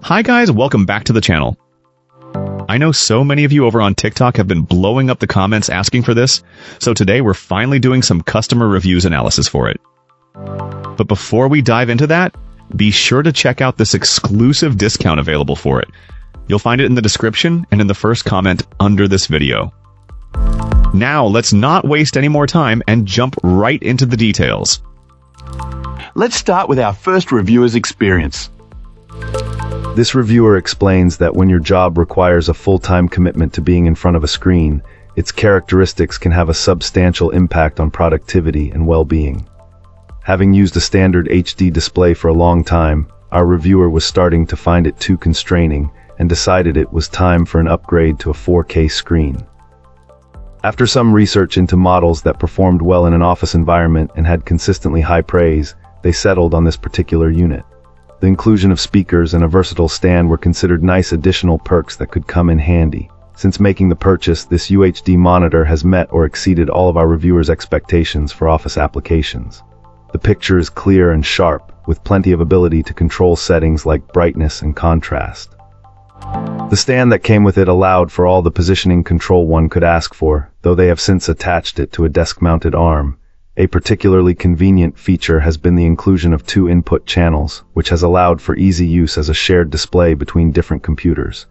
Hi guys, welcome back to the channel. I know so many of you over on TikTok have been blowing up the comments asking for this, so today we're finally doing some customer reviews analysis for it. But before we dive into that, be sure to check out this exclusive discount available for it. You'll find it in the description and in the first comment under this video. Now, let's not waste any more time and jump right into the details. Let's start with our first reviewer's experience. This reviewer explains that when your job requires a full-time commitment to being in front of a screen, its characteristics can have a substantial impact on productivity and well-being. Having used a standard HD display for a long time, our reviewer was starting to find it too constraining and decided it was time for an upgrade to a 4K screen. After some research into models that performed well in an office environment and had consistently high praise, they settled on this particular unit. The inclusion of speakers and a versatile stand were considered nice additional perks that could come in handy. Since making the purchase, this UHD monitor has met or exceeded all of our reviewers' expectations for office applications. The picture is clear and sharp, with plenty of ability to control settings like brightness and contrast. The stand that came with it allowed for all the positioning control one could ask for, though they have since attached it to a desk-mounted arm. A particularly convenient feature has been the inclusion of 2 input channels, which has allowed for easy use as a shared display between different computers.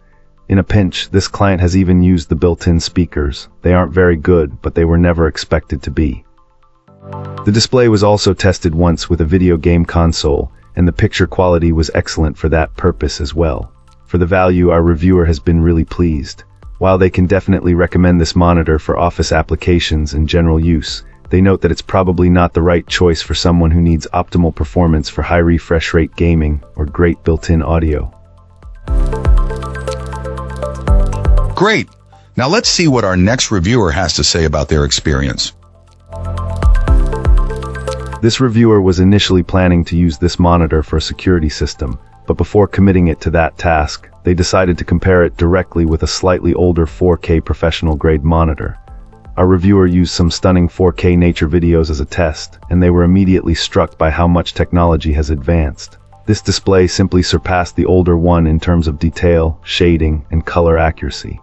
In a pinch, this client has even used the built-in speakers. They aren't very good, but they were never expected to be. The display was also tested once with a video game console, and the picture quality was excellent for that purpose as well. For the value, our reviewer has been really pleased. While they can definitely recommend this monitor for office applications and general use, they note that it's probably not the right choice for someone who needs optimal performance for high refresh rate gaming or great built-in audio. Great! Now let's see what our next reviewer has to say about their experience. This reviewer was initially planning to use this monitor for a security system, but before committing it to that task, they decided to compare it directly with a slightly older 4K professional-grade monitor. Our reviewer used some stunning 4K nature videos as a test, and they were immediately struck by how much technology has advanced. This display simply surpassed the older one in terms of detail, shading, and color accuracy.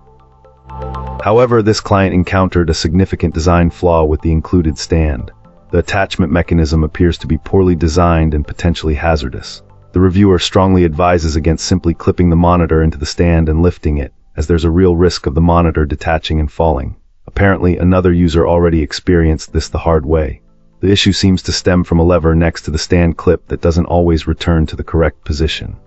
However, this client encountered a significant design flaw with the included stand. The attachment mechanism appears to be poorly designed and potentially hazardous. The reviewer strongly advises against simply clipping the monitor into the stand and lifting it, as there's a real risk of the monitor detaching and falling. Apparently, another user already experienced this the hard way. The issue seems to stem from a lever next to the stand clip that doesn't always return to the correct position.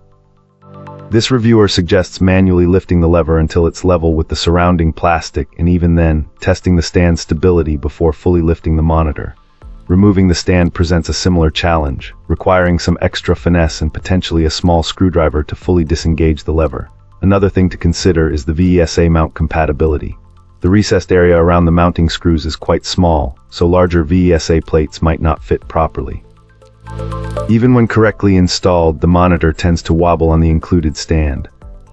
This reviewer suggests manually lifting the lever until it's level with the surrounding plastic, and even then, testing the stand's stability before fully lifting the monitor. Removing the stand presents a similar challenge, requiring some extra finesse and potentially a small screwdriver to fully disengage the lever. Another thing to consider is the VESA mount compatibility. The recessed area around the mounting screws is quite small, so larger VESA plates might not fit properly. Even when correctly installed, the monitor tends to wobble on the included stand.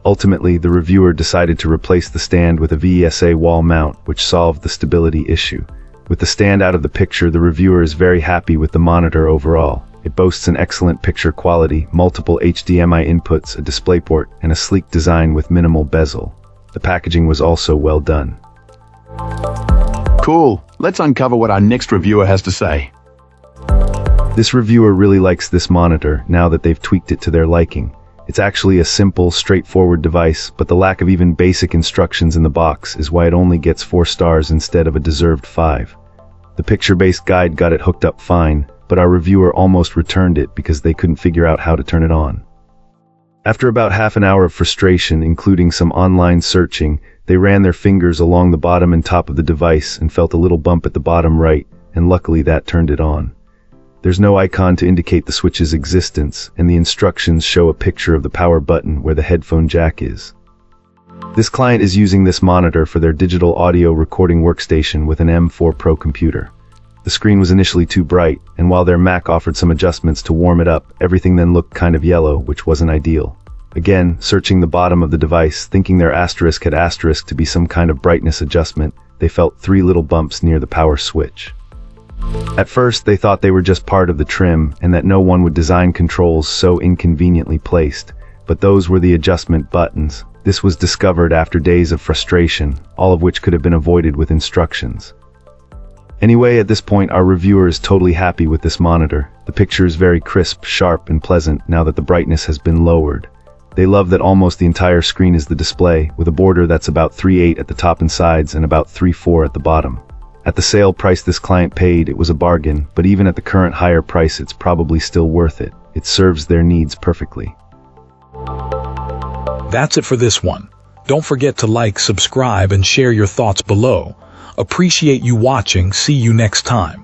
Ultimately, the reviewer decided to replace the stand with a VESA wall mount, which solved the stability issue. With the stand out of the picture, the reviewer is very happy with the monitor overall. It boasts an excellent picture quality, multiple HDMI inputs, a DisplayPort, and a sleek design with minimal bezel. The packaging was also well done. Cool. Let's uncover what our next reviewer has to say. This reviewer really likes this monitor now that they've tweaked it to their liking. It's actually a simple, straightforward device, but the lack of even basic instructions in the box is why it only gets 4 stars instead of a deserved 5. The picture-based guide got it hooked up fine, but our reviewer almost returned it because they couldn't figure out how to turn it on. After about half an hour of frustration, including some online searching, they ran their fingers along the bottom and top of the device and felt a little bump at the bottom right, and luckily that turned it on. There's no icon to indicate the switch's existence, and the instructions show a picture of the power button where the headphone jack is. This client is using this monitor for their digital audio recording workstation with an M4 Pro computer. The screen was initially too bright, and while their Mac offered some adjustments to warm it up, everything then looked kind of yellow, which wasn't ideal. Again, searching the bottom of the device, thinking their asterisk had asterisk to be some kind of brightness adjustment, they felt 3 little bumps near the power switch. At first, they thought they were just part of the trim and that no one would design controls so inconveniently placed, but those were the adjustment buttons. This was discovered after days of frustration, all of which could have been avoided with instructions. Anyway, at this point, our reviewer is totally happy with this monitor. The picture is very crisp, sharp, and pleasant now that the brightness has been lowered. They love that almost the entire screen is the display, with a border that's about 3/8 at the top and sides and about 3/4 at the bottom. At the sale price this client paid, it was a bargain, but even at the current higher price, it's probably still worth it. It serves their needs perfectly. That's it for this one. Don't forget to like, subscribe, and share your thoughts below. Appreciate you watching. See you next time.